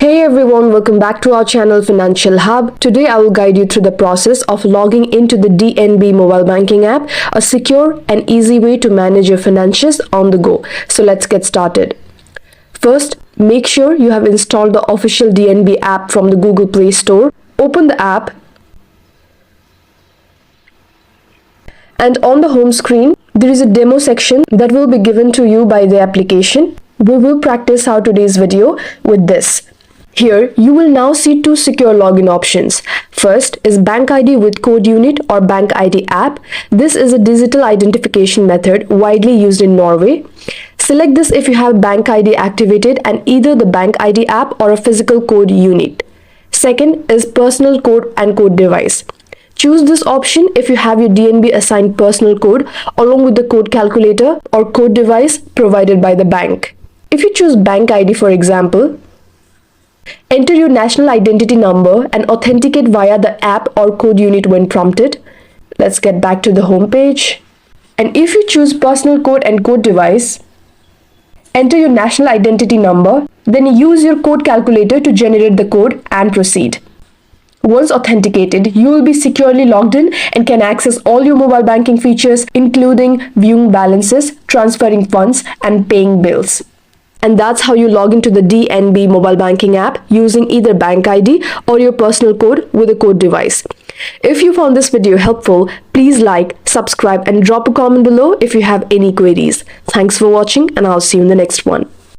Hey everyone, welcome back to our channel Financial Hub. Today I will guide you through the process of logging into the DNB Mobile Banking app, a secure and easy way to manage your finances on the go. So let's get started. First, make sure you have installed the official DNB app from the Google Play Store. Open the app and on the home screen, there is a demo section that will be given to you by the application. We will practice our today's video with this. Here, you will now see two secure login options. First is Bank ID with Code Unit or Bank ID app. This is a digital identification method widely used in Norway. Select this if you have Bank ID activated and either the Bank ID app or a physical code unit. Second is Personal Code and Code Device. Choose this option if you have your DNB assigned personal code along with the code calculator or code device provided by the bank. If you choose Bank ID, for example, enter your national identity number and authenticate via the app or code unit when prompted. Let's get back to the home page. And if you choose personal code and code device, enter your national identity number, then use your code calculator to generate the code and proceed. Once authenticated, you will be securely logged in and can access all your mobile banking features, including viewing balances, transferring funds, and paying bills. And that's how you log into the DNB Mobile Banking app using either Bank ID or your personal code with a code device. If you found this video helpful, please like, subscribe, and drop a comment below if you have any queries. Thanks for watching, and I'll see you in the next one.